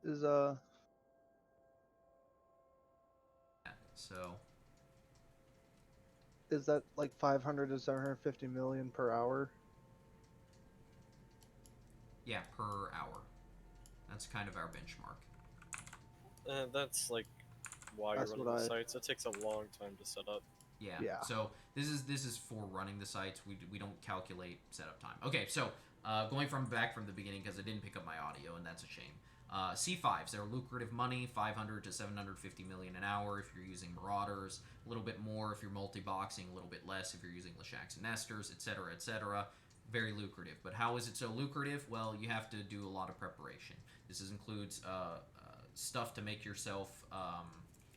Is So is that like 500 to 750 million per hour? yeah, per hour. That's kind of our benchmark. That's like why you're That's what running the I sites. It takes a long time to set up. Yeah. yeah. So this is for running the sites. We don't calculate setup time. Okay. So going from back from the beginning because I didn't pick up my audio and that's a shame. C5s, they're lucrative money, 500 to 750 million an hour if you're using Marauders, a little bit more if you're multi-boxing, a little bit less if you're using Lashaks and Nesters, etc., etc. Very lucrative. But how is it so lucrative? Well, you have to do a lot of preparation. This includes stuff to make yourself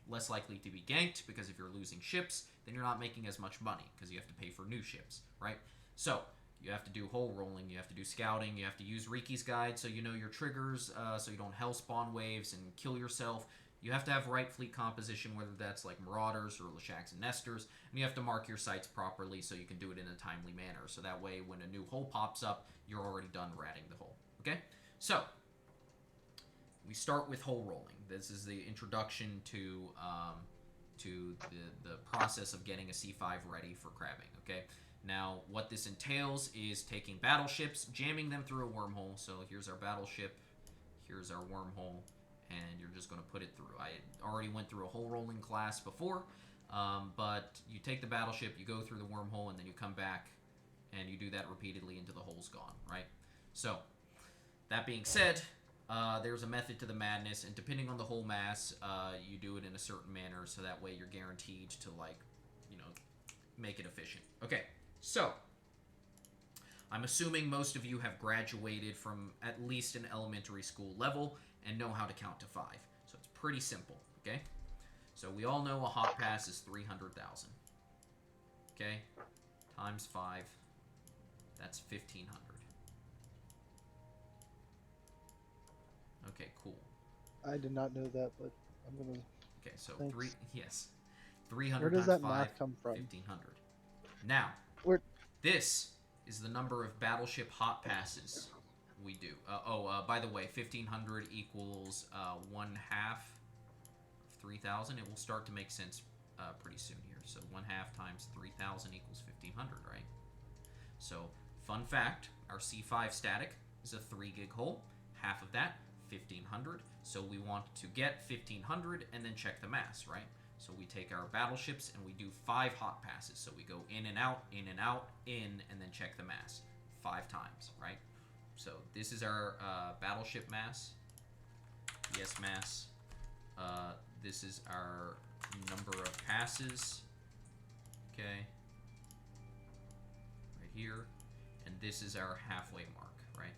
less likely to be ganked because if you're losing ships, then you're not making as much money because you have to pay for new ships, right? So you have to do hull rolling, you have to do scouting, you have to use Riki's guide so you know your triggers, so you don't hell spawn waves and kill yourself. You have to have right fleet composition, whether that's like Marauders or Lashaks and Nesters, and you have to mark your sites properly so you can do it in a timely manner. So that way, when a new hull pops up, you're already done ratting the hull. Okay? So, we start with hull rolling. This is the introduction to the process of getting a C5 ready for crabbing. Okay. Now, what this entails is taking battleships, jamming them through a wormhole. So here's our battleship, here's our wormhole, and you're just going to put it through. I already went through a hull rolling class before, but you take the battleship, you go through the wormhole, and then you come back, and you do that repeatedly until the hull's gone. Right. So that being said, there's a method to the madness, and depending on the whole mass, you do it in a certain manner, so that way you're guaranteed to you know, make it efficient. Okay, so I'm assuming most of you have graduated from at least an elementary school level and know how to count to 5. So it's pretty simple. Okay, so we all know a hot pass is 300,000. Okay, times 5, that's 1,500. Okay, cool. I did not know that, but I'm gonna Okay, so thanks. yes, Where 300 does times that 5, math come from? 1,500. Now, Where this is the number of battleship hot passes we do. By the way, 1,500 equals 1/2 of 3,000. It will start to make sense pretty soon here. So 1/2 times 3,000 equals 1,500, right? So, fun fact, our C5 static is a 3 gig hull. Half of that, 1,500. So we want to get 1,500 and then check the mass, right? So we take our battleships and we do 5 hot passes. So we go in and out, in and out, in, and then check the mass 5 times, right? So this is our battleship mass, yes mass. This is our number of passes, okay, right here. And this is our halfway mark, right?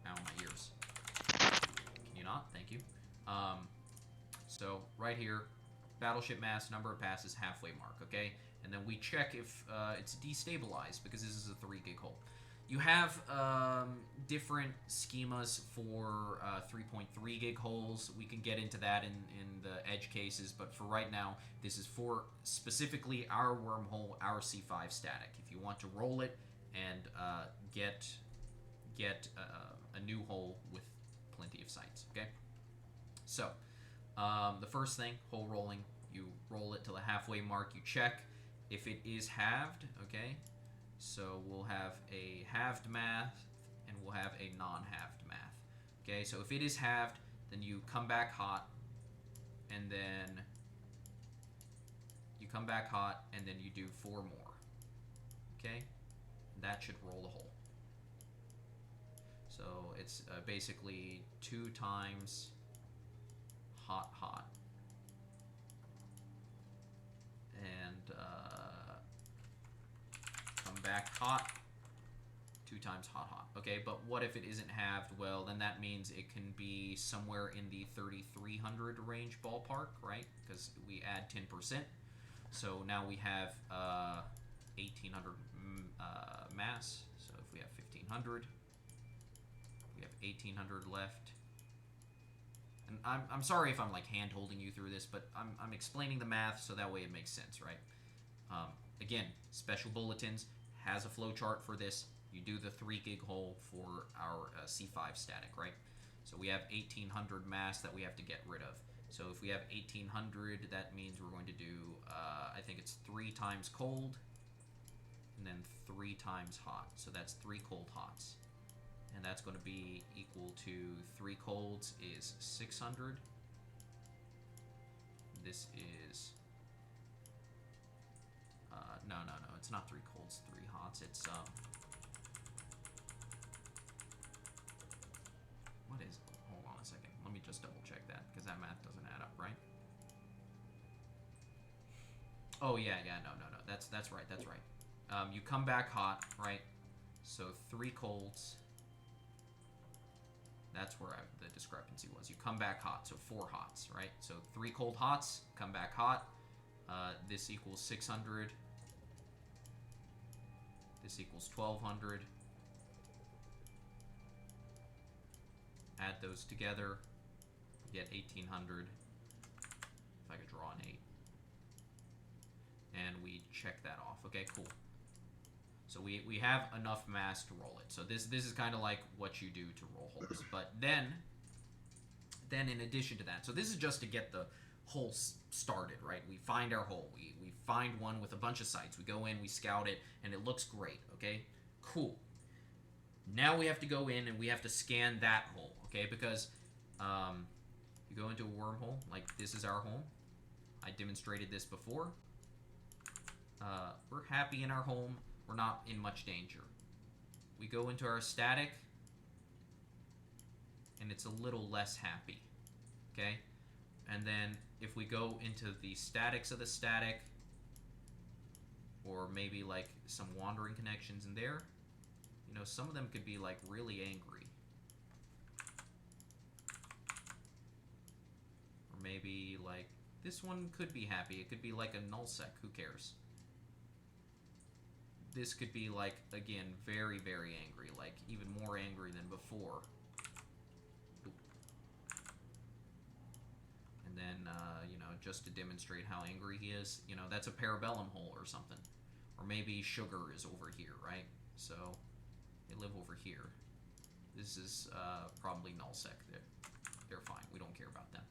Ow, my ears. Can you not? Thank you. Um, so right here, battleship mass, number of passes, halfway mark, okay? And then we check if it's destabilized because this is a 3 gig hull. You have different schemas for 3.3 gig hulls. We can get into that in the edge cases, but for right now, this is for specifically our wormhole, our C5 static. If you want to roll it and get a new hull with plenty of sites. Okay, so the first thing, hull rolling, you roll it to the halfway mark. You check if it is halved. Okay, so we'll have a halved math and we'll have a non-halved math. Okay, so if it is halved, then you come back hot, and then you come back hot, and then you do 4 more. Okay, that should roll the hull. So it's basically 2 times hot, hot. And come back hot, 2 times hot, hot. Okay, but what if it isn't halved? Well, then that means it can be somewhere in the 3,300 range ballpark, right? Because we add 10%. So now we have 1,800 mass. So if we have 1,500, we have 1,800 left. And I'm sorry if I'm like hand holding you through this, but I'm explaining the math so that way it makes sense, right? Um, Again, special bulletins has a flowchart for this. You do the 3 gig hull for our C5 static, right? So we have 1800 mass that we have to get rid of. So if we have 1800, that means we're going to do, I think it's 3 times cold, and then 3 times hot. So that's 3 cold hots. And that's going to be equal to 3 colds is 600. This is, no, it's not 3 colds, 3 hots. It's, what is, hold on a second. Let me just double check that, because that math doesn't add up, right? Oh, yeah, no. That's right. You come back hot, right? So 3 colds. That's where the discrepancy was. You come back hot, so 4 hots, right? So 3 cold hots, come back hot. This equals 600. This equals 1200. Add those together, get 1800. If I could draw an 8. And we check that off. Okay, cool. So we have enough mass to roll it. So this is kind of like what you do to roll holes. But then in addition to that, so this is just to get the hole started, right? We find our hole. We find one with a bunch of sites. We go in, we scout it, and it looks great, okay? Cool. Now we have to go in and we have to scan that hole, okay? Because you go into a wormhole, like this is our home. I demonstrated this before. We're happy in our home. We're not in much danger. We go into our static, and it's a little less happy, okay? And then if we go into the statics of the static, or maybe like some wandering connections in there, you know, some of them could be like really angry. Or maybe like this one could be happy. It could be like a nullsec. Who cares? This could be like, again, very, very angry. Like even more angry than before. And then, you know, just to demonstrate how angry he is, you know, that's a parabellum hole or something. Or maybe sugar is over here, right? So they live over here. This is probably nullsec. They're fine. We don't care about them.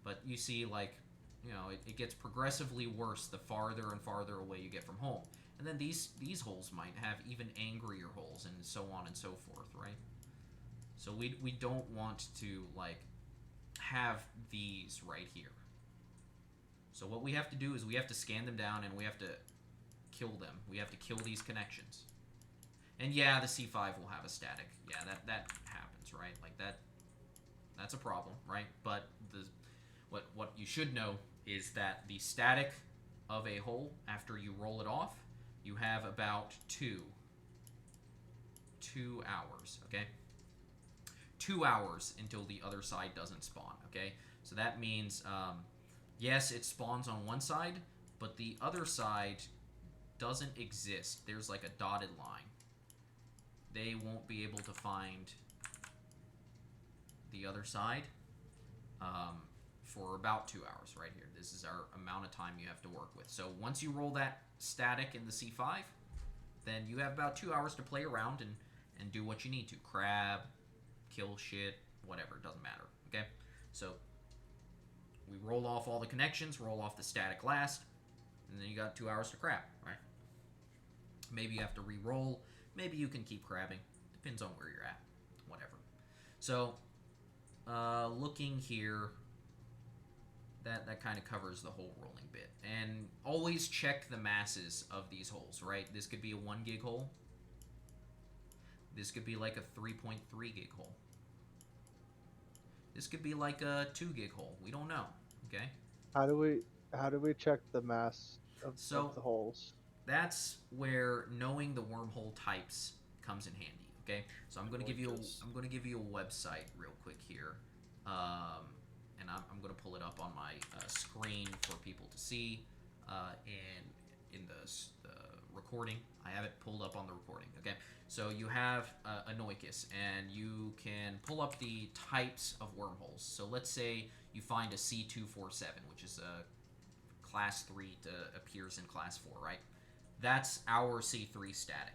But you see, like, you know, it gets progressively worse the farther and farther away you get from home. And then these holes might have even angrier holes and so on and so forth, right? So we don't want to, like, have these right here. So what we have to do is we have to scan them down and we have to kill them. We have to kill these connections. And yeah, the C5 will have a static. Yeah, that happens, right? Like that's a problem, right? But what you should know is that the static of a hole, after you roll it off, you have about 2 hours, okay? 2 hours until the other side doesn't spawn, okay? So that means, yes, it spawns on one side, but the other side doesn't exist. There's like a dotted line. They won't be able to find the other side for about 2 hours right here. This is our amount of time you have to work with. So once you roll that static in the C5, then you have about 2 hours to play around and do what you need to. Crab, kill shit, whatever, it doesn't matter, okay? So we roll off all the connections, roll off the static last, and then you got 2 hours to crab, right? Maybe you have to re-roll, maybe you can keep crabbing, depends on where you're at, whatever. So, looking here, that kind of covers the whole rolling bit. And always check the masses of these holes, right? This could be a 1 gig hole. This could be like a 3.3 gig hole. This could be like a 2 gig hole. We don't know, okay? How do we check the mass of the holes? That's where knowing the wormhole types comes in handy, okay? So I'm going to give you a website real quick here. And I'm going to pull it up on my screen for people to see. And in the recording, I have it pulled up on the recording. Okay, so you have a Noicus, and you can pull up the types of wormholes. So let's say you find a C247, which is a class 3 appears in class 4, right? That's our C3 static.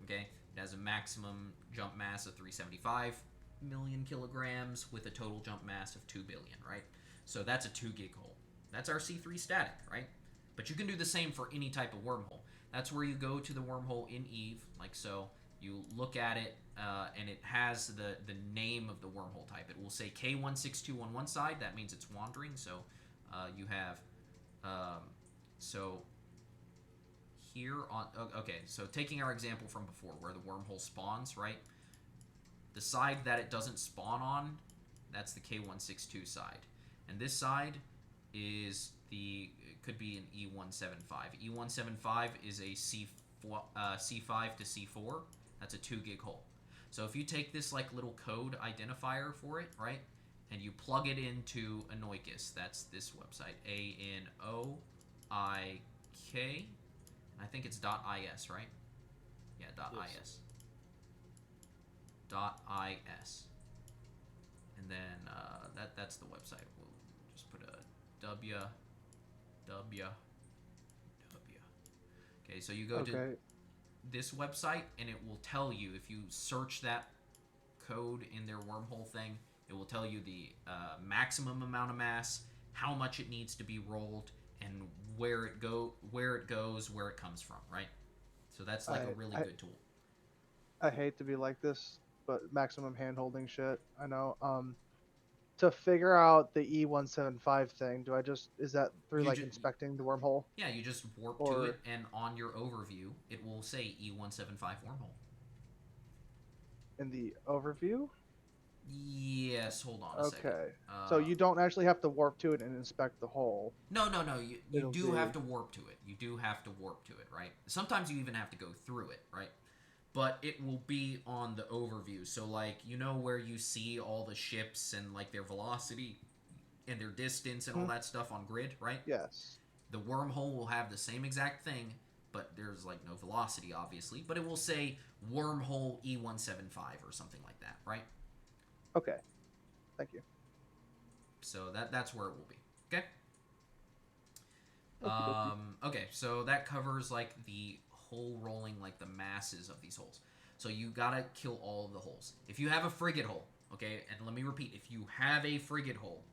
Okay, it has a maximum jump mass of 375. million kilograms with a total jump mass of 2 billion, right? So that's a 2 gig hole. That's our C3 static, right? But you can do the same for any type of wormhole. That's where you go to the wormhole in Eve, like so. You look at it, and it has the name of the wormhole type. It will say K162 on one side. That means it's wandering. So you have, so here on, okay, so taking our example from before where the wormhole spawns, right? The side that it doesn't spawn on, that's the K162 side. And this side is it could be an E175. E175 is a C5 to C4. That's a 2 gig hole. So if you take this like little code identifier for it, right, and you plug it into Anoikis, that's this website, ANOIK, I think it's .is, right? Yeah, Yes. .is. .is. And then that's the website. We'll just put a W. Okay, so you go to this website, and it will tell you, if you search that code in their wormhole thing, it will tell you the maximum amount of mass, how much it needs to be rolled, and where it goes, where it comes from, right? So that's like a really good tool. I hate to be like this, but maximum hand-holding shit. I know. To figure out the E175 thing, is that through inspecting the wormhole? Yeah, you just warp to it, and on your overview, it will say E175 wormhole. In the overview? Yes, hold on a second. Okay. So you don't actually have to warp to it and inspect the hole. No. You do have to warp to it. You do have to warp to it, right? Sometimes you even have to go through it, right? But it will be on the overview. So, like, you know where you see all the ships and, like, their velocity and their distance and all that stuff on grid, right? Yes. The wormhole will have the same exact thing, but there's, like, no velocity, obviously. But it will say wormhole E175 or something like that, right? Okay. Thank you. So that's where it will be. Okay? Okey-dokey. Okay, so that covers, like, the hole rolling, like, the masses of these holes. So you gotta kill all of the holes. If you have a frigate hole, okay, and let me repeat, if you have a frigate hole,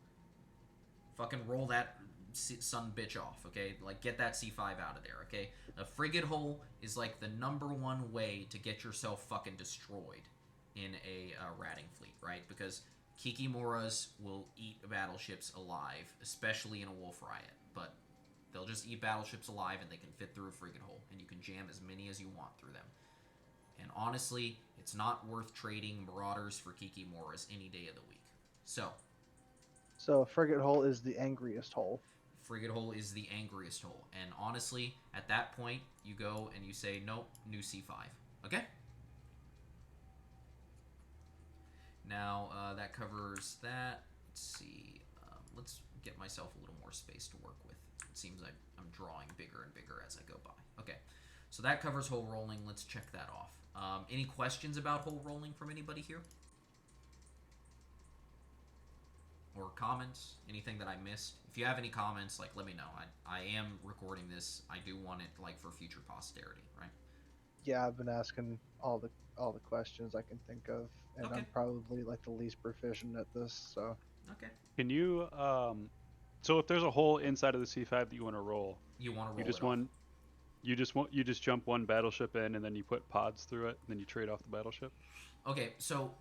fucking roll that son bitch off, okay? Like, get that C5 out of there, okay? A frigate hole is, like, the #1 way to get yourself fucking destroyed in a ratting fleet, right? Because Kikimoras will eat battleships alive, especially in a Wolf Riot, but they'll just eat battleships alive, and they can fit through a frigate hole, and you can jam as many as you want through them. And honestly, it's not worth trading Marauders for Kikimoras any day of the week. So a frigate hole is the angriest hole. Frigate hole is the angriest hole, and honestly, at that point, you go and you say, nope, new C5. Okay? Now, that covers that. Let's see. Let's get myself a little more space to work with. It seems like I'm drawing bigger and bigger as I go by. Okay, so that covers hole rolling. Let's check that off. Any questions about hole rolling from anybody here? Or comments? Anything that I missed? If you have any comments, like, let me know. I am recording this. I do want it, like, for future posterity, right? Yeah, I've been asking all the questions I can think of, and Okay. I'm probably like the least proficient at this. So. Okay. Can you so if there's a hole inside of the C5 that you want to roll, you want to roll you just it off. you just jump one battleship in, and then you put pods through it, and then you trade off the battleship. Okay, so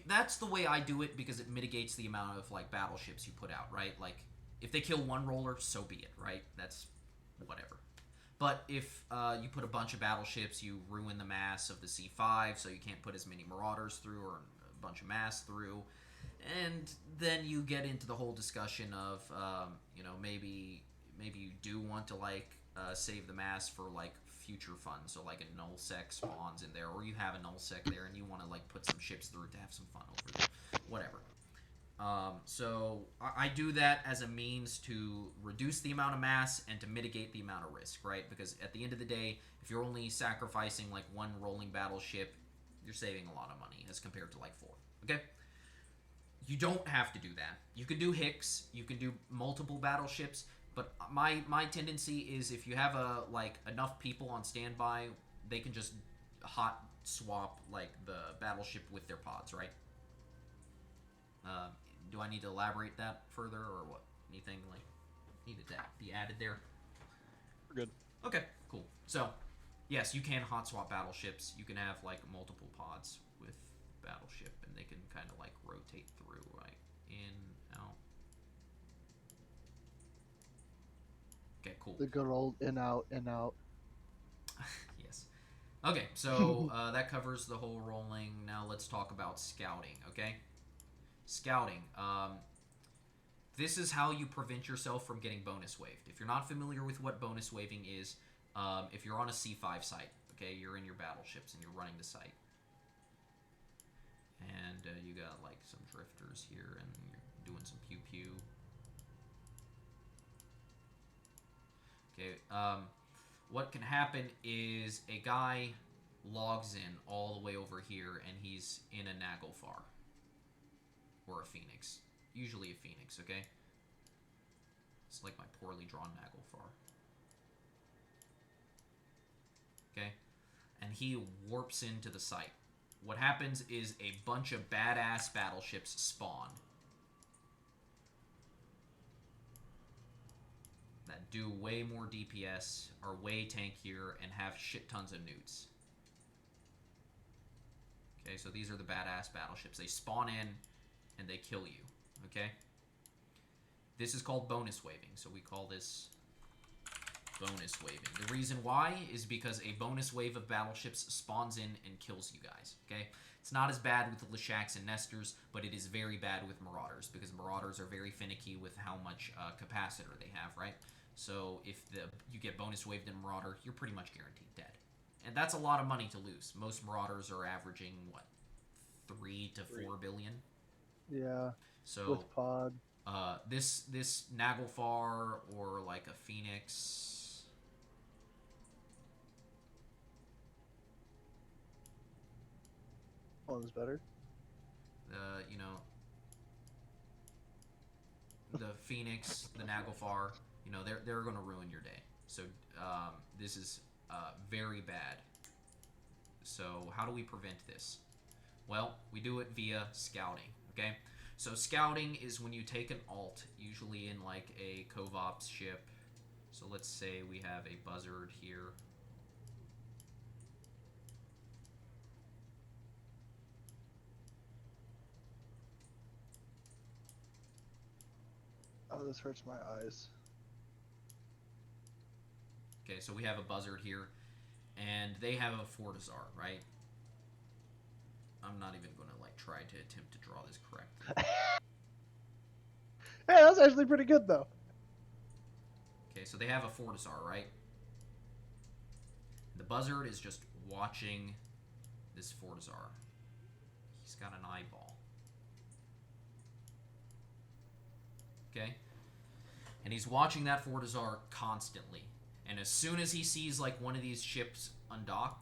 that's the way I do it, because it mitigates the amount of, like, battleships you put out, right? Like, if they kill one roller, so be it, right? That's whatever. But if you put a bunch of battleships, you ruin the mass of the C5, so you can't put as many Marauders through or a bunch of mass through. And then you get into the whole discussion of, maybe you do want to, like, save the mass for, like, future fun. So, like, a nullsec spawns in there, or you have a nullsec there and you want to, like, put some ships through it to have some fun over there. Whatever. So I do that as a means to reduce the amount of mass and to mitigate the amount of risk, right? Because at the end of the day, if you're only sacrificing, like, one rolling battleship, you're saving a lot of money as compared to, like, 4. Okay? You don't have to do that. You can do Hicks, you can do multiple battleships, but my tendency is, if you have enough people on standby, they can just hot swap like the battleship with their pods, right? Do I need to elaborate that further, or what? Anything like needed to be added there? We're good. Okay, cool. So, yes, you can hot swap battleships. You can have like multiple pods with battleship, and they can kind of like rotate through, right? In, out. Okay, cool. The good old in out, in out. Yes. Okay, so that covers the whole rolling. Now let's talk about scouting, okay? Scouting. This is how you prevent yourself from getting bonus waved. If you're not familiar with what bonus waving is, if you're on a C5 site, okay, you're in your battleships and you're running the site. And you got like some drifters here and you're doing some pew-pew. Okay, what can happen is a guy logs in all the way over here and he's in a Naglfar. Or a Phoenix. Usually a Phoenix, okay? It's like my poorly drawn Naglfar. Okay? And he warps into the site. What happens is a bunch of badass battleships spawn. That do way more DPS, are way tankier, and have shit tons of newts. Okay, so these are the badass battleships. They spawn in, and they kill you, okay? This is called bonus waving, so we call this bonus waving. The reason why is because a bonus wave of battleships spawns in and kills you guys, okay? It's not as bad with the Leshaks and Nestors, but it is very bad with Marauders, because Marauders are very finicky with how much capacitor they have, right? So if you get bonus waved in Marauder, you're pretty much guaranteed dead. And that's a lot of money to lose. Most Marauders are averaging, what, 3 to 4 billion? Yeah. So with pod. This Naglfar or like a Phoenix. One's better. You know, the Phoenix, the Naglfar. You know, they're going to ruin your day. So this is very bad. So how do we prevent this? Well, we do it via scouting. Okay. So scouting is when you take an alt, usually in like a Covops ship. So let's say we have a Buzzard here. Oh, this hurts my eyes. Okay, so we have a Buzzard here, and they have a Fortizar, right? I'm not even going to like try to attempt to draw this correctly. Hey, that's actually pretty good though. Okay, so they have a Fortizar, right? The Buzzard is just watching this Fortizar. He's got an eyeball. Okay? And he's watching that Fortizar constantly. And as soon as he sees like one of these ships undock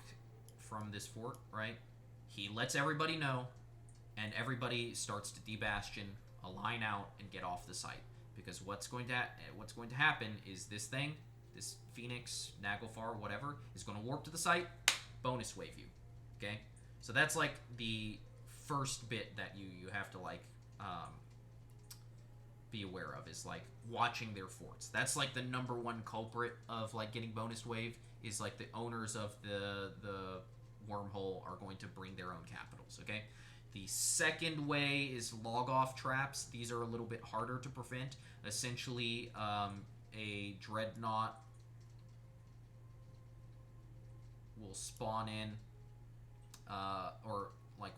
from this fort, right? He lets everybody know, and everybody starts to debastion, align out, and get off the site. Because what's going to happen is this thing, this Phoenix, Naglfar, whatever, is going to warp to the site, bonus wave you. Okay? So that's like the first bit that you have to like be aware of, is like watching their forts. That's like the number one culprit of like getting bonus wave, is like the owners of the wormhole are going to bring their own capitals, okay? The second way is log off traps. These are a little bit harder to prevent. Essentially, a dreadnought will spawn in, or like,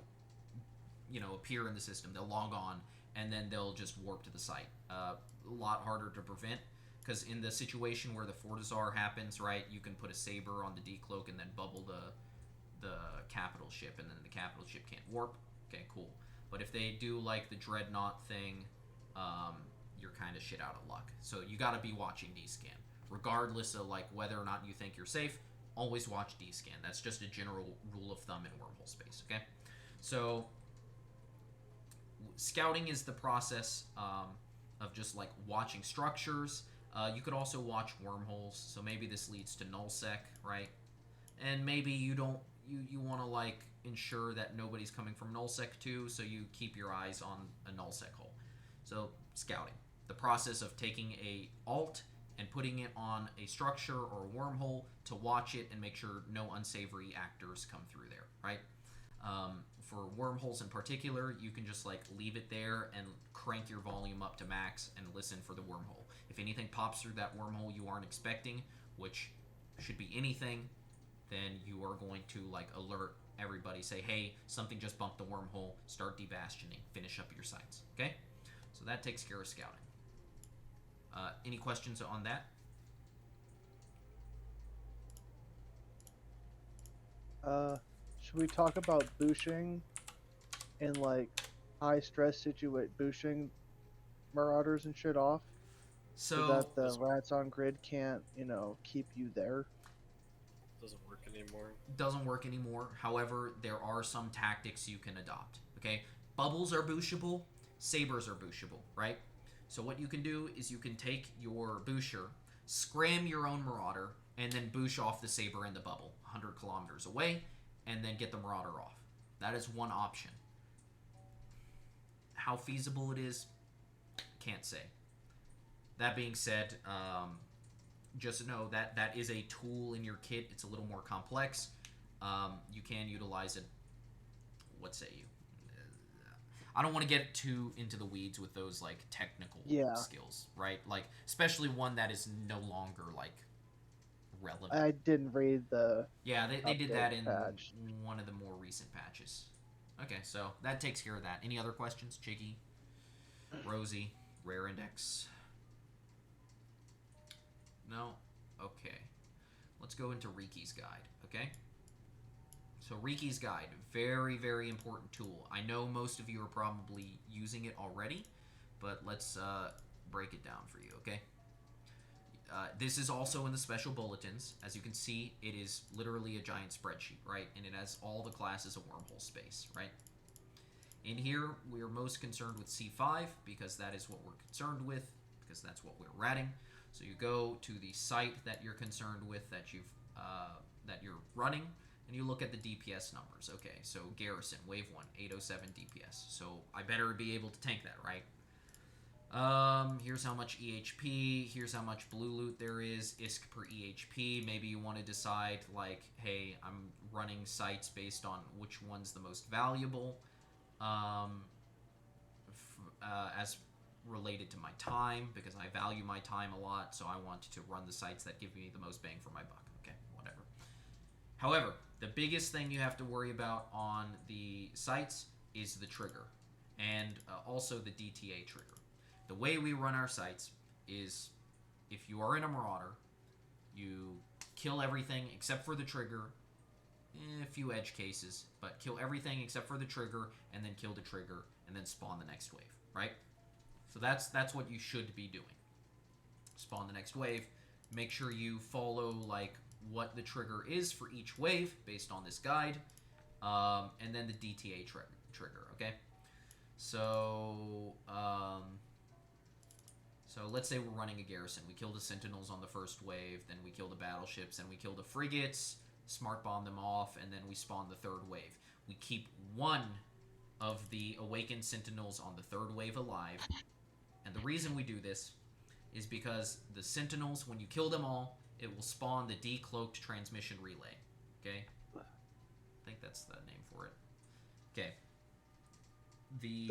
you know, appear in the system. They'll log on, and then they'll just warp to the site. A lot harder to prevent, because in the situation where the Fortizar happens, right, you can put a Saber on the decloak and then bubble the capital ship, and then the capital ship can't warp. Okay, cool. But if they do like the dreadnought thing, you're kind of shit out of luck. So you got to be watching D-scan, regardless of like whether or not you think you're safe. Always watch D-scan. That's just a general rule of thumb in wormhole space. Okay, so scouting is the process of just like watching structures. You could also watch wormholes. So maybe this leads to nullsec, right? And maybe you you want to like ensure that nobody's coming from nullsec 2, so you keep your eyes on a nullsec hole. So scouting, the process of taking a alt and putting it on a structure or a wormhole to watch it and make sure no unsavory actors come through there, right? For wormholes in particular, you can just like leave it there and crank your volume up to max and listen for the wormhole. If anything pops through that wormhole you aren't expecting, which should be anything, then you are going to like alert everybody, say, hey, something just bumped the wormhole, start debastioning, finish up your sites, okay? So that takes care of scouting. Any questions on that? Should we talk about booshing and like high stress booshing marauders and shit off so that the rats on grid can't, keep you there? Doesn't work anymore. Doesn't work anymore. However, there are some tactics you can adopt. Okay, bubbles are booshable, sabers are booshable, right? So what you can do is you can take your boosher, scram your own marauder, and then boosh off the saber in the bubble 100 kilometers away, and then get the marauder off. That is one option. How feasible it is, can't say. That being said, just know that that is a tool in your kit. It's a little more complex. You can utilize it. What say you? I don't want to get too into the weeds with those like technical skills, right? Like especially one that is no longer like relevant. I didn't read the. Yeah, they did that in patch. one of the more recent patches. Okay, so that takes care of that. Any other questions, Chiggy, Rosie, Rare Index? No? Okay. Let's go into Riki's guide, okay? So Riki's guide, very, very important tool. I know most of you are probably using it already, but let's break it down for you, okay? This is also in the special bulletins. As you can see, it is literally a giant spreadsheet, right? And it has all the classes of wormhole space, right? In here, we are most concerned with C5 because that is what we're concerned with, because that's what we're ratting. So you go to the site that you're concerned with, that you're running, and you look at the DPS numbers. Okay, so Garrison, Wave 1, 807 DPS. So I better be able to tank that, right? Here's how much EHP, here's how much blue loot there is, ISK per EHP. Maybe you want to decide, like, hey, I'm running sites based on which one's the most valuable, as related to my time, because I value my time a lot, so I want to run the sites that give me the most bang for my buck. Okay, whatever. However, the biggest thing you have to worry about on the sites is the trigger, and also the DTA trigger. The way we run our sites is, if you are in a marauder, you kill everything except for the trigger, a few edge cases, but kill everything except for the trigger, and then kill the trigger, and then spawn the next wave, right? So that's what you should be doing. Spawn the next wave. Make sure you follow like what the trigger is for each wave based on this guide, and then the DTA trigger. Okay. So so let's say we're running a garrison. We kill the sentinels on the first wave, then we kill the battleships, and we kill the frigates, smart bomb them off, and then we spawn the third wave. We keep one of the awakened sentinels on the third wave alive. And the reason we do this is because the sentinels, when you kill them all, it will spawn the decloaked transmission relay. Okay? I think that's the name for it. Okay. The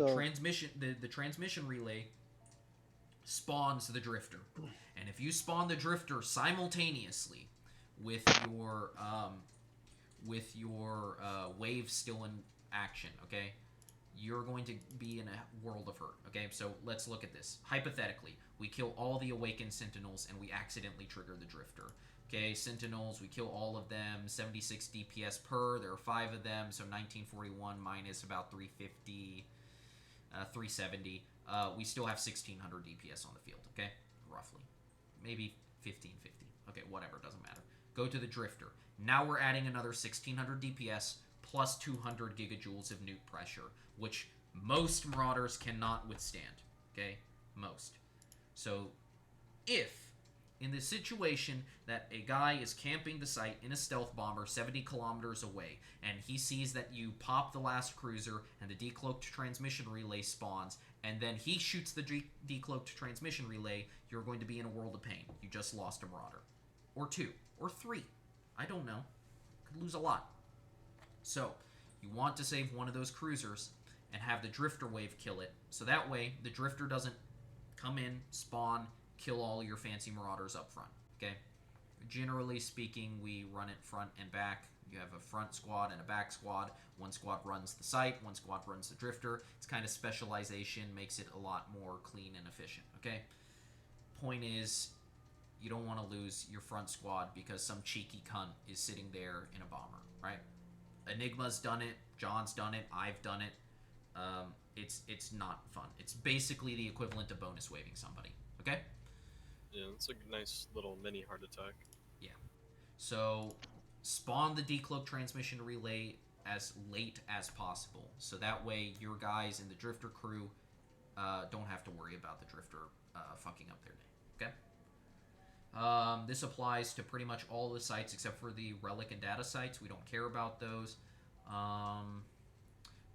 transmission relay spawns the drifter. And if you spawn the drifter simultaneously with your wave still in action, okay, you're going to be in a world of hurt. Okay, so let's look at this. Hypothetically, we kill all the awakened sentinels and we accidentally trigger the drifter. Okay, sentinels, we kill all of them, 76 DPS per, there are 5 of them, so 1941 minus about 350, 370. We still have 1600 DPS on the field, okay? Roughly. Maybe 1550. Okay, whatever, doesn't matter. Go to the drifter. Now we're adding another 1600 DPS plus 200 gigajoules of nuke pressure, which most marauders cannot withstand, okay? Most. So if in the situation that a guy is camping the site in a stealth bomber 70 kilometers away, and he sees that you pop the last cruiser and the decloaked transmission relay spawns, and then he shoots the decloaked transmission relay, you're going to be in a world of pain. You just lost a Marauder. Or 2. Or 3. I don't know. Could lose a lot. So, you want to save one of those cruisers and have the Drifter wave kill it, so that way the Drifter doesn't come in, spawn, kill all your fancy Marauders up front, okay? Generally speaking, we run it front and back. You have a front squad and a back squad. One squad runs the site, one squad runs the Drifter. It's kind of specialization, makes it a lot more clean and efficient, okay? Point is, you don't want to lose your front squad because some cheeky cunt is sitting there in a bomber, right? Enigma's done it, John's done it, I've done it. It's not fun. It's basically the equivalent of bonus waving somebody, okay? Yeah, it's a nice little mini heart attack. Yeah. So, spawn the decloak transmission relay as late as possible, so that way your guys in the Drifter crew don't have to worry about the Drifter fucking up their day, okay? This applies to pretty much all the sites except for the Relic and Data sites. We don't care about those.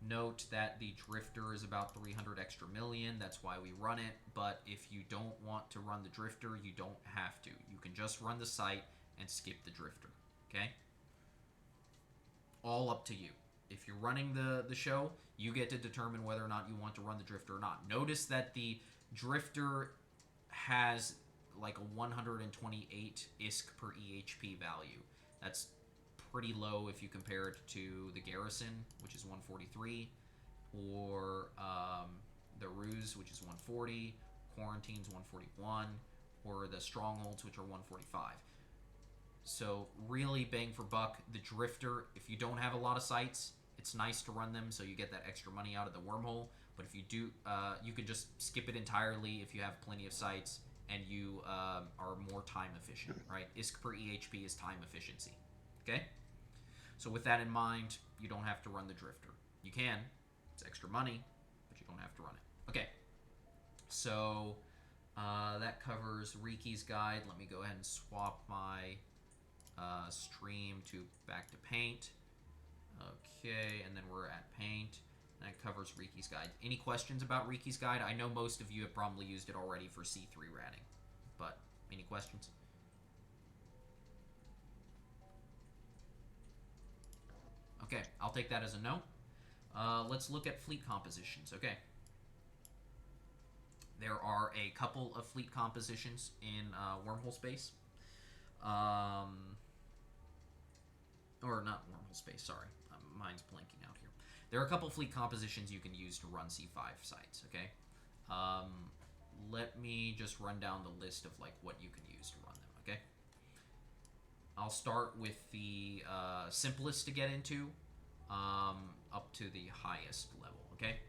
Note that the Drifter is about 300 extra million. That's why we run it. But if you don't want to run the Drifter, you don't have to. You can just run the site and skip the Drifter. Okay? All up to you. If you're running the show, you get to determine whether or not you want to run the Drifter or not. Notice that the Drifter has like a 128 ISK per EHP value. That's pretty low if you compare it to the Garrison, which is 143, or the Ruse, which is 140, Quarantine's 141, or the Strongholds, which are 145. So really bang for buck. The Drifter, if you don't have a lot of sites, it's nice to run them so you get that extra money out of the wormhole, but if you do, you can just skip it entirely if you have plenty of sites and you are more time efficient, right? ISK per EHP is time efficiency, okay? So with that in mind, you don't have to run the Drifter. You can. It's extra money, but you don't have to run it. Okay. So that covers Riki's guide. Let me go ahead and swap my stream to back to Paint. Okay, and then we're at Paint. That covers Riki's guide. Any questions about Riki's guide? I know most of you have probably used it already for C3 ratting, but any questions? Okay, I'll take that as a no. Let's look at fleet compositions. Okay. There are a couple of fleet compositions in Wormhole Space. Or not Wormhole Space, sorry. Mine's blanking out here. There are a couple fleet compositions you can use to run C5 sites, okay? Let me just run down the list of like what you can use to run them, okay? I'll start with the simplest to get into up to the highest level, okay?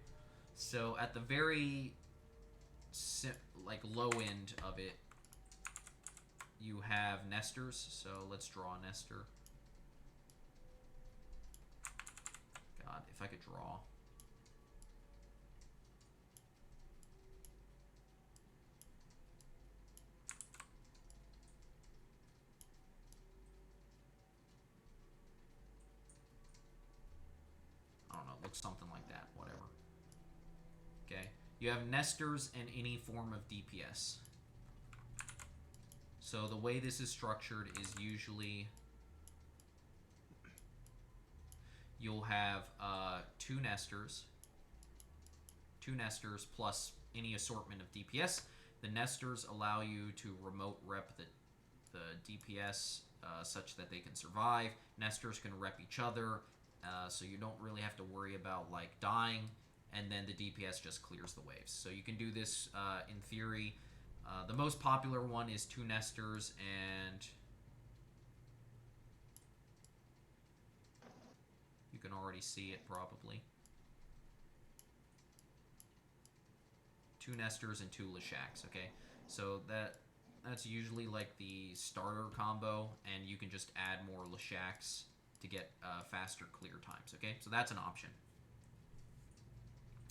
So at the very low end of it, you have nesters. So let's draw a nester. God, if I could draw. I don't know, looks something like that, whatever. Okay, you have nesters and any form of DPS. So the way this is structured is usually you'll have two nesters plus any assortment of DPS. The nesters allow you to remote rep the DPS such that they can survive. Nesters can rep each other, so you don't really have to worry about like dying, and then the DPS just clears the waves. So you can do this in theory. The most popular one is two nesters, and you can already see it probably. Two nesters and two Leshaks, okay? So that's usually like the starter combo, and you can just add more Leshaks to get faster clear times, okay? So that's an option.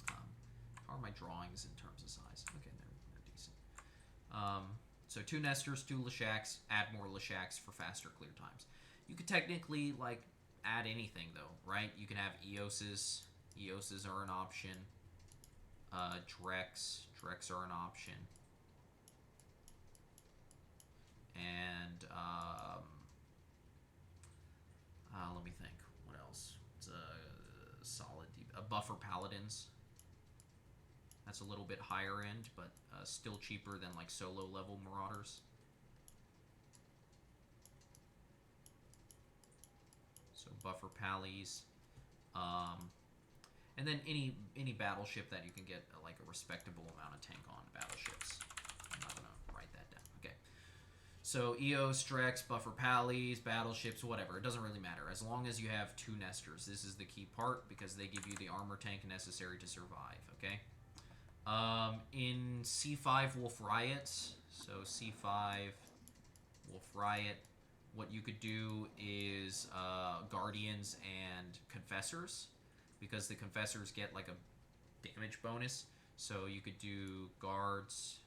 How are my drawings in terms of size? Okay, they're decent. So 2 Nesters, 2 Leshaks, add more Leshaks for faster clear times. You could technically, like, add anything, though, right? You can have Eoses. Eoses are an option. Drex. Drex are an option. And, let me think. What else? It's a solid... Buffer Paladins. That's a little bit higher end, but still cheaper than, like, solo-level Marauders. So Buffer Pallies. And then any battleship that you can get like a respectable amount of tank on battleships. I'm not gonna write that down. Okay. So Eos, Drex, Buffer Pallies, battleships, whatever. It doesn't really matter as long as you have 2 Nesters. This is the key part because they give you the armor tank necessary to survive. Okay. In C5 Wolf Riot. So C5 Wolf Riot. What you could do is Guardians and Confessors, because the Confessors get like a damage bonus. So you could do Guards.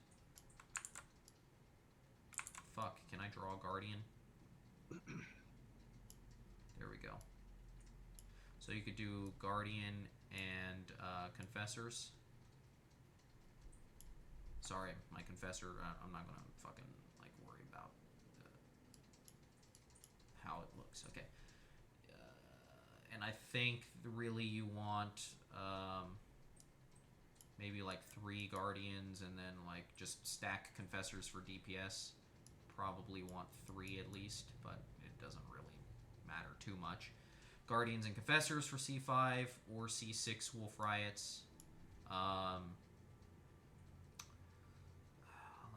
Fuck, can I draw a Guardian? There we go. So you could do Guardian and Confessors. Sorry, my Confessor, I'm not gonna fucking like worry about how it looks. Okay. And I think really you want maybe like 3 Guardians and then like just stack Confessors for DPS. Probably want 3 at least, but it doesn't really matter too much. Guardians and Confessors for C5 or C6 Wolf Riots. Let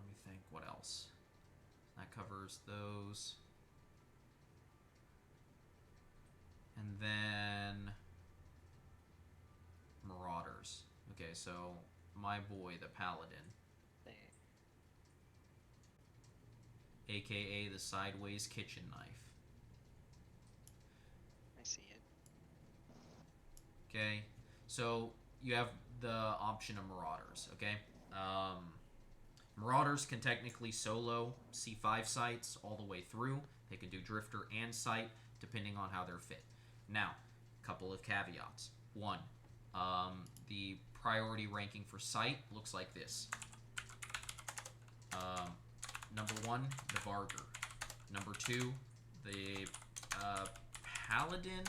me think, what else? That covers those. And then Marauders. Okay, so my boy, the Paladin. AKA the Sideways Kitchen Knife. I see it. Okay, so you have the option of Marauders, okay? Marauders can technically solo C5 sites all the way through. They can do Drifter and Sight, depending on how they're fit. Now, a couple of caveats. One, the priority ranking for Sight looks like this. Number 1, the Vargur. Number 2, the Paladin.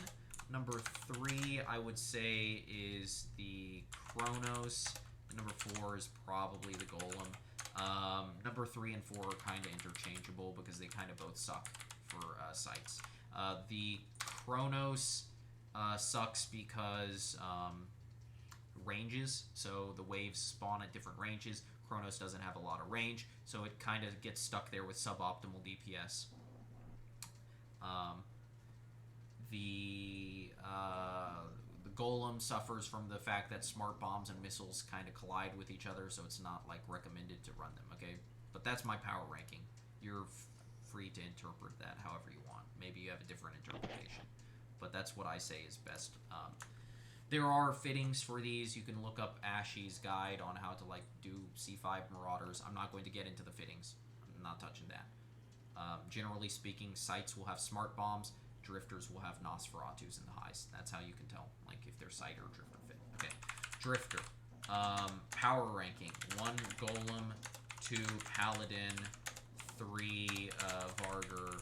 Number 3, I would say, is the Kronos. Number 4 is probably the Golem. Number 3 and 4 are kind of interchangeable because they kind of both suck for sites. The Kronos sucks because ranges, so the waves spawn at different ranges. Kronos doesn't have a lot of range, so it kind of gets stuck there with suboptimal DPS. The Golem suffers from the fact that smart bombs and missiles kind of collide with each other, so it's not like recommended to run them, okay? But that's my power ranking. You're free to interpret that however you want. Maybe you have a different interpretation, but that's what I say is best. There are fittings for these. You can look up Ashy's guide on how to like do C5 Marauders. I'm not going to get into the fittings. I'm not touching that. Generally speaking, sites will have smart bombs. Drifters will have Nosferatus in the highs. That's how you can tell, like, if they're Sight or Drifter fit. Okay, Drifter. Power ranking. 1 Golem, 2 Paladin, 3 Vargur,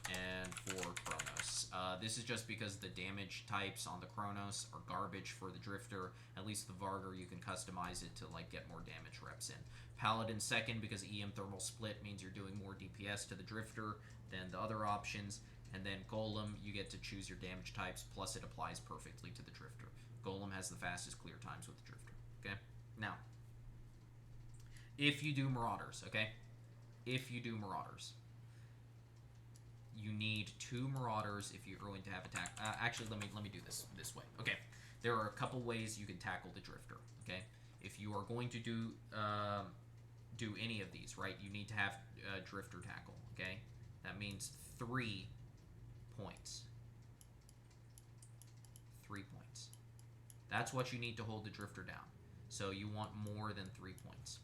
and 4 Kronos. This is just because the damage types on the Kronos are garbage for the Drifter. At least the Vargur, you can customize it to, like, get more damage reps in. Paladin second because EM Thermal Split means you're doing more DPS to the Drifter than the other options. And then Golem, you get to choose your damage types, plus it applies perfectly to the Drifter. Golem has the fastest clear times with the Drifter, okay? Now, if you do Marauders, okay? If you do Marauders, you need 2 Marauders if you're going to have attack. Actually, let me do this way. Okay, there are a couple ways you can tackle the Drifter, okay? If you are going to do any of these, right, you need to have Drifter tackle, okay? That means 3 points. 3 points. That's what you need to hold the Drifter down. So you want more than 3 points.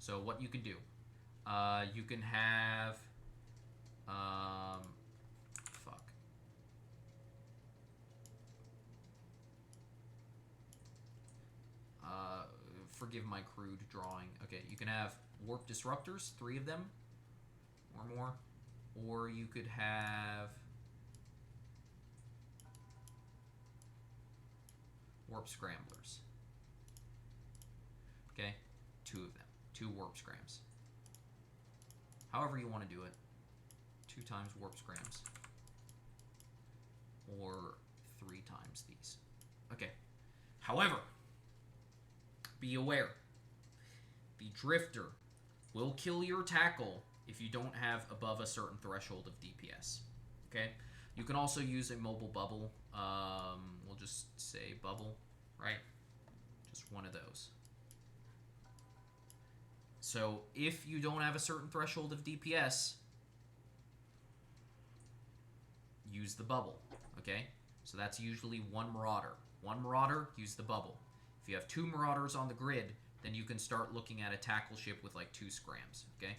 So what you can do, you can have, fuck. Forgive my crude drawing. Okay, you can have warp disruptors, 3 of them, or more. Or you could have warp scramblers. Okay, 2 of them. 2 warp scrams. However you want to do it. 2 times warp scrams. Or 3 times these. Okay. However, be aware. The drifter will kill your tackle if you don't have above a certain threshold of DPS. Okay? You can also use a mobile bubble. We'll just say bubble, right? Just one of those. So if you don't have a certain threshold of DPS, use the bubble, okay? So that's usually 1 Marauder. 1 Marauder, use the bubble. If you have 2 Marauders on the grid, then you can start looking at a tackle ship with like 2 scrams, okay?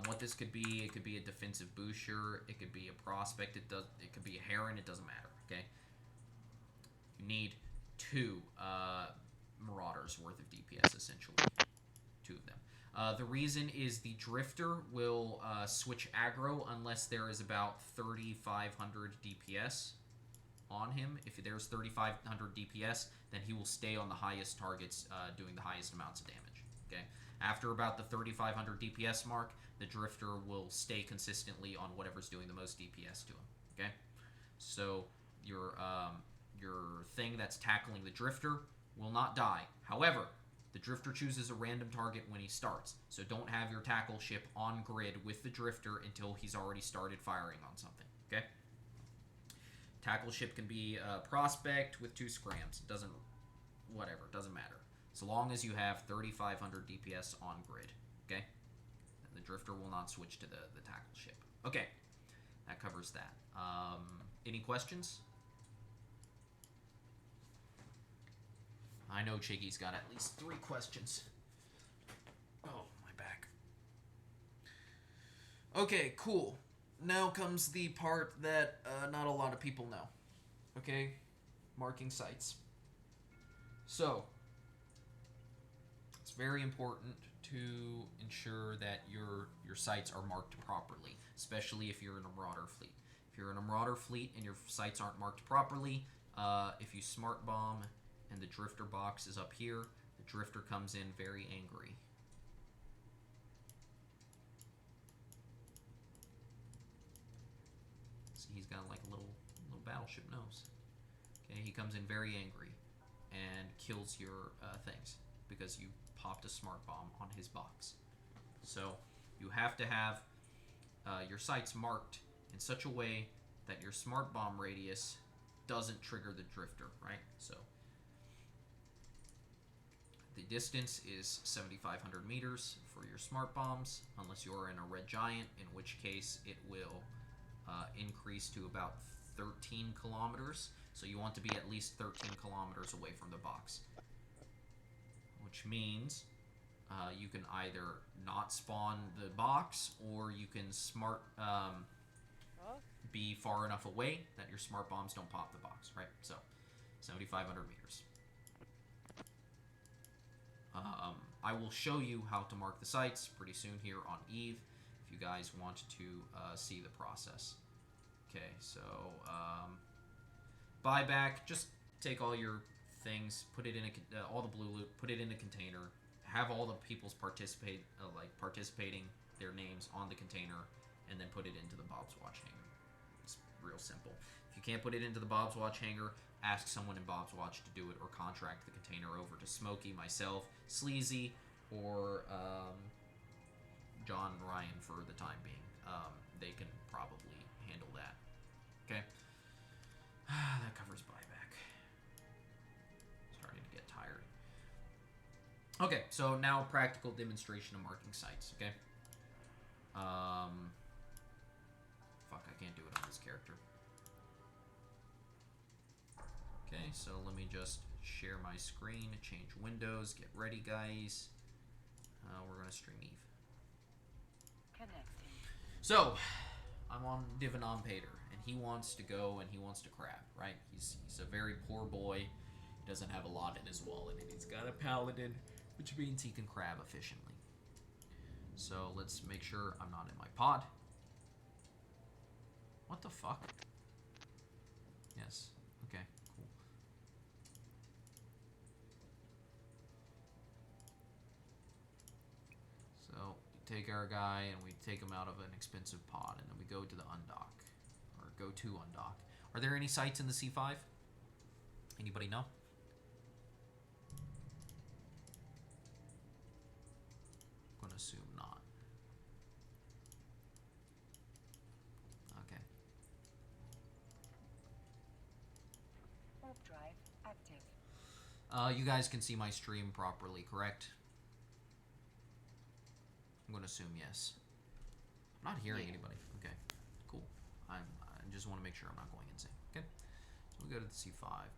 What this could be, it could be a defensive Boucher, it could be a Prospect, it could be a Heron, it doesn't matter, okay? You need 2 Marauders worth of DPS, essentially. 2 of them. The reason is the Drifter will switch aggro unless there is about 3,500 DPS on him. If there's 3,500 DPS, then he will stay on the highest targets doing the highest amounts of damage. Okay. After about the 3,500 DPS mark, the Drifter will stay consistently on whatever's doing the most DPS to him. Okay. So your thing that's tackling the Drifter will not die. However, the Drifter chooses a random target when he starts, so don't have your tackle ship on grid with the Drifter until he's already started firing on something, okay? Tackle ship can be a Prospect with 2 scrams. It doesn't matter. So long as you have 3,500 DPS on grid, okay? And the Drifter will not switch to the tackle ship. Okay, that covers that. Any questions? I know Chiggy's got at least 3 questions. Oh, my back. Okay, cool. Now comes the part that not a lot of people know. Okay? Marking sites. So, it's very important to ensure that your sites are marked properly, especially if you're in a Marauder fleet. If you're in a Marauder fleet and your sites aren't marked properly, if you smart bomb and the Drifter box is up here, the Drifter comes in very angry. See, he's got like a little battleship nose. Okay, he comes in very angry and kills your things because you popped a smart bomb on his box. So you have to have your sites marked in such a way that your smart bomb radius doesn't trigger the Drifter, right? So the distance is 7,500 meters for your smart bombs, unless you're in a red giant, in which case it will increase to about 13 kilometers. So you want to be at least 13 kilometers away from the box, which means you can either not spawn the box, or you can be far enough away that your smart bombs don't pop the box, right? So 7,500 meters. I will show you how to mark the sites pretty soon here on Eve, if you guys want to see the process. Okay, so buyback, just take all your things, put it in all the blue loot, put it in a container, have all the people's participating their names on the container, and then put it into the Bob's Watch hanger. It's real simple. If you can't put it into the Bob's Watch hanger, ask someone in Bob's Watch to do it, or contract the container over to Smokey, myself, Sleazy, or John Ryan for the time being. They can probably handle that. Okay? That covers buyback. Starting to get tired. Okay, so now practical demonstration of marking sites, okay? Fuck, I can't do it on this character. Okay, so let me just share my screen, change windows, get ready, guys. We're gonna stream Eve. Connecting. So, I'm on Divanon Pater, and he wants to go and he wants to crab, right? He's a very poor boy. He doesn't have a lot in his wallet, and he's got a paladin, which means he can crab efficiently. So let's make sure I'm not in my pod. What the fuck? Yes. Okay, cool. So, we take our guy and we take him out of an expensive pod, and then we go to the undock. Or go to undock. Are there any sites in the C5? Anybody know? I'm gonna assume not. Okay. Warp drive active. You guys can see my stream properly, correct? I'm gonna assume yes. I'm not hearing anybody. Okay, cool. I just want to make sure I'm not going insane. Okay, so we go to the C5.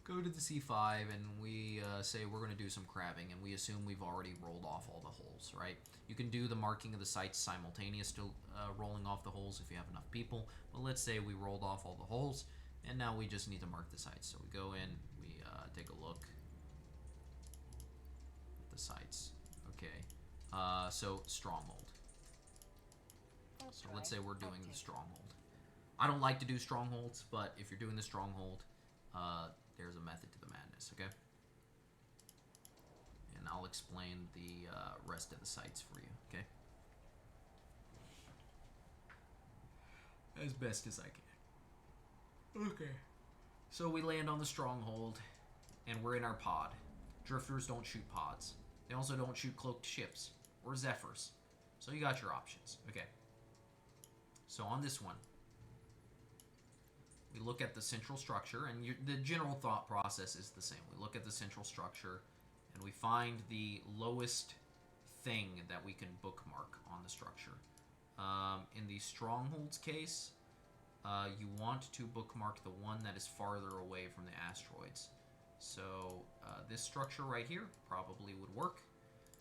Go to the C5 and we say we're going to do some crabbing, and we assume we've already rolled off all the holes, right? You can do the marking of the sites simultaneous to rolling off the holes if you have enough people, but let's say we rolled off all the holes, and now we just need to mark the sites. So we go in, we take a look at the sites. Okay, so stronghold. So let's say we're doing the stronghold. I don't like to do strongholds, but if you're doing the stronghold, there's a method to the madness, okay? And I'll explain the rest of the sites for you, okay? As best as I can. Okay. So we land on the stronghold, and we're in our pod. Drifters don't shoot pods. They also don't shoot cloaked ships, or Zephyrs. So you got your options, okay? So on this one, we look at the central structure, and the general thought process is the same. We look at the central structure, and we find the lowest thing that we can bookmark on the structure. In the strongholds case, you want to bookmark the one that is farther away from the asteroids. So this structure right here probably would work.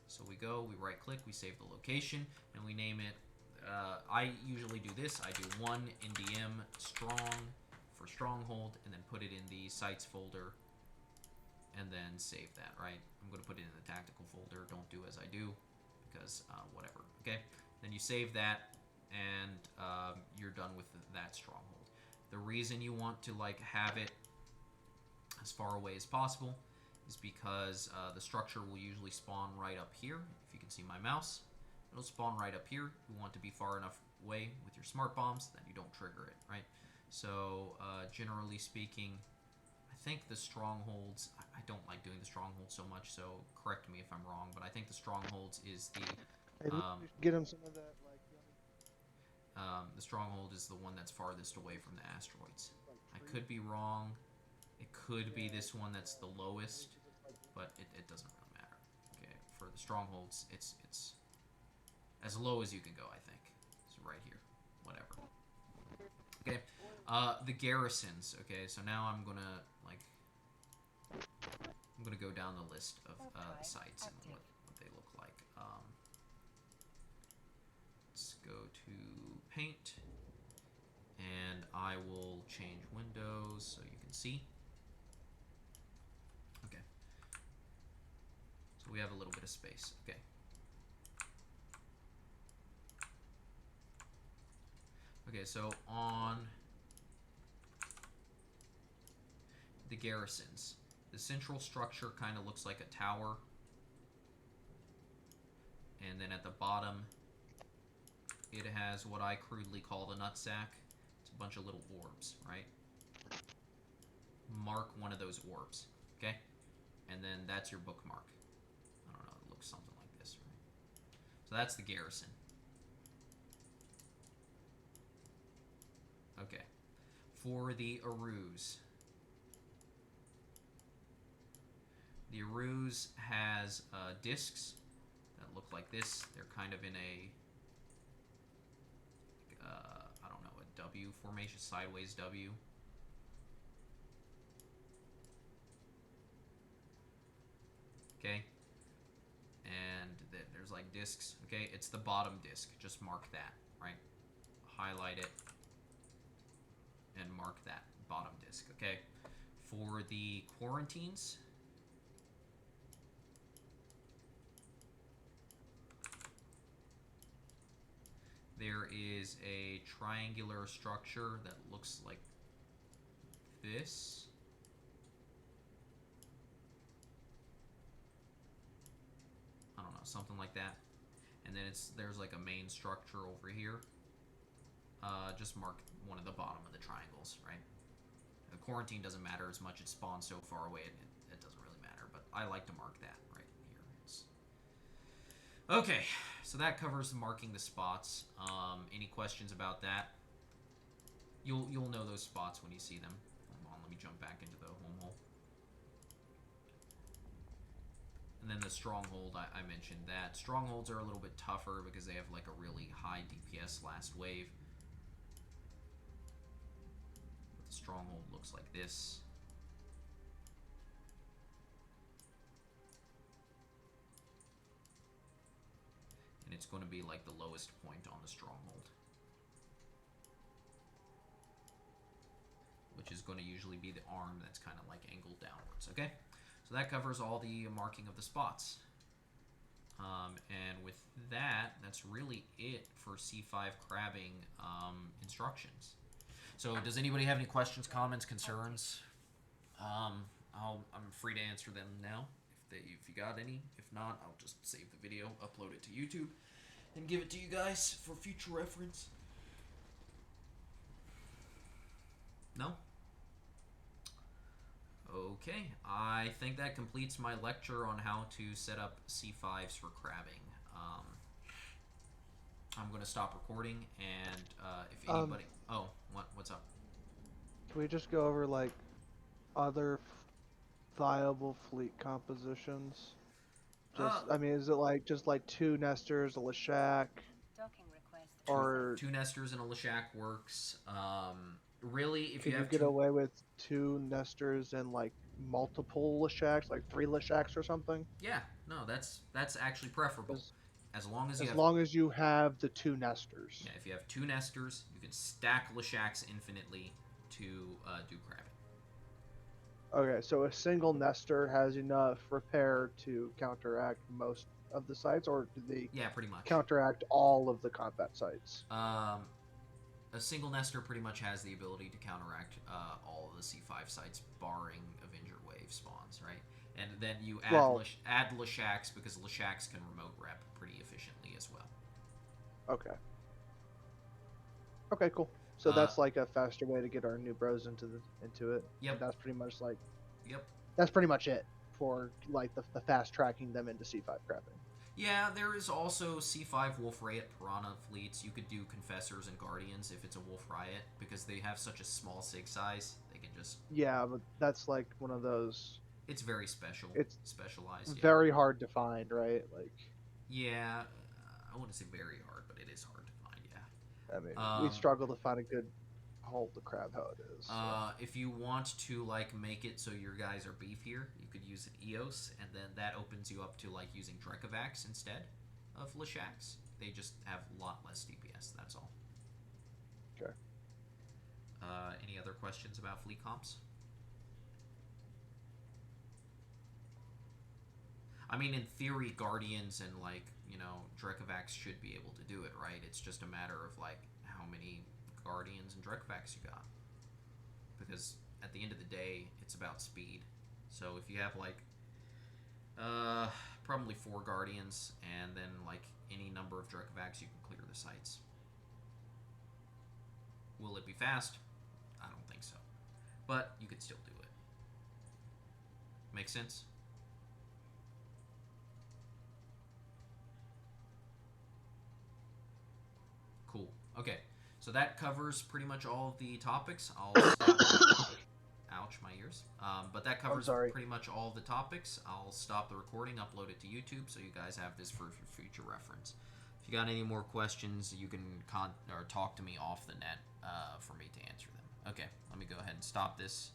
So we go, we right click, we save the location, and we name it. I usually do this. I do 1 NDM strong for stronghold, and then put it in the sites folder, and then save that, right? I'm going to put it in the tactical folder. Don't do as I do, because whatever, okay? Then you save that, and you're done with that stronghold. The reason you want to have it as far away as possible is because the structure will usually spawn right up here. If you can see my mouse, it'll spawn right up here. You want to be far enough away with your smart bombs that you don't trigger it, right? So, generally speaking, I think the strongholds, I don't like doing the strongholds so much, so correct me if I'm wrong, but I think the strongholds is the... Hey, we should get him some of that, the stronghold is the one that's farthest away from the asteroids. I could be wrong. It could be this one that's the lowest, but it doesn't really matter. Okay, for the strongholds, it's as low as you can go, I think. So right here, whatever. Okay, the garrisons. Okay, so now I'm gonna go down the list of the sites and what they look like. Let's go to paint, and I will change windows so you can see. Okay, so we have a little bit of space. Okay. Okay, so on the garrisons, the central structure kind of looks like a tower, and then at the bottom it has what I crudely call the nutsack. It's a bunch of little orbs, right? Mark one of those orbs, okay? And then that's your bookmark. I don't know, it looks something like this, right? So that's the garrison. Okay, for the Arus. The Arus has discs that look like this. They're kind of in a, I don't know, a W formation, sideways W. Okay. And there's like discs. Okay, it's the bottom disc. Just mark that, right? Highlight it and mark that bottom disc. Okay. For the quarantines, there is a triangular structure that looks like this. I don't know, something like that. And then there's like a main structure over here. Just mark one of the bottom of the triangles, right? The quarantine doesn't matter as much. It spawns so far away, it doesn't really matter. But I like to mark that right here. Okay, so that covers marking the spots. Any questions about that? You'll know those spots when you see them. Hold on, let me jump back into the home hole. And then the stronghold, I mentioned that. Strongholds are a little bit tougher because they have like a really high DPS last wave. But the stronghold looks like this. And it's going to be like the lowest point on the stronghold, which is going to usually be the arm that's kind of like angled downwards, okay? So that covers all the marking of the spots. And with that, that's really it for C5 crabbing instructions. So does anybody have any questions, comments, concerns? I'm free to answer them now if you got any. If not, I'll just save the video, upload it to YouTube, and give it to you guys for future reference. No? Okay, I think that completes my lecture on how to set up C5s for crabbing. I'm going to stop recording, and if anybody... what's up? Can we just go over, like, other viable fleet compositions? I mean, is it, like, just, like, 2 Nesters, a Leshak? Docking request. Or... 2 Nesters and a Leshak works. Really, if Can you you have get away with 2 Nesters and, like, multiple Leshaks, like 3 Leshaks or something? Yeah, no, that's actually preferable. As long as you have the 2 Nesters. Yeah, if you have 2 Nesters, you can stack Leshaks infinitely to do crabbing. Okay, so a single Nester has enough repair to counteract most of the sites, or do they pretty much counteract all of the combat sites? A single Nester pretty much has the ability to counteract all of the C5 sites, barring Avenger Wave spawns, right? And then you add Leshaks, because Leshaks can remote rep pretty efficiently as well. Okay. Okay, cool. So that's like a faster way to get our new bros into it. Yep. And that's pretty much like. Yep. That's pretty much it for like the fast tracking them into C5 crabbing. Yeah, there is also C5 Wolf Riot Piranha fleets. You could do Confessors and Guardians if it's a Wolf Riot, because they have such a small sig size. They can just... Yeah, but that's like one of those... It's very special. It's specialized. Very hard to find, right? Like... Yeah, I wouldn't say very hard, but it is hard to find, yeah. I mean, we struggle to find a good hold the crab how it is. So. If you want to like make it so your guys are beefier, you could use an EOS, and then that opens you up to like using Drekavax instead of Leshaks. They just have a lot less DPS, that's all. Okay. Any other questions about fleet comps? I mean, in theory, Guardians and like, Drekavax should be able to do it, right? It's just a matter of like how many Guardians and Drekavax you got, because at the end of the day it's about speed. So if you have like probably 4 Guardians and then like any number of Drekavax, you can clear the sites. Will it be fast? I don't think so, but you could still do it. Make sense? Cool. Okay. So that covers pretty much all of the topics. I'll stop. Ouch. ouch, my ears. But that covers pretty much all the topics. I'll stop the recording, upload it to YouTube, so you guys have this for future reference. If you got any more questions, you can talk to me off the net for me to answer them. Okay, let me go ahead and stop this.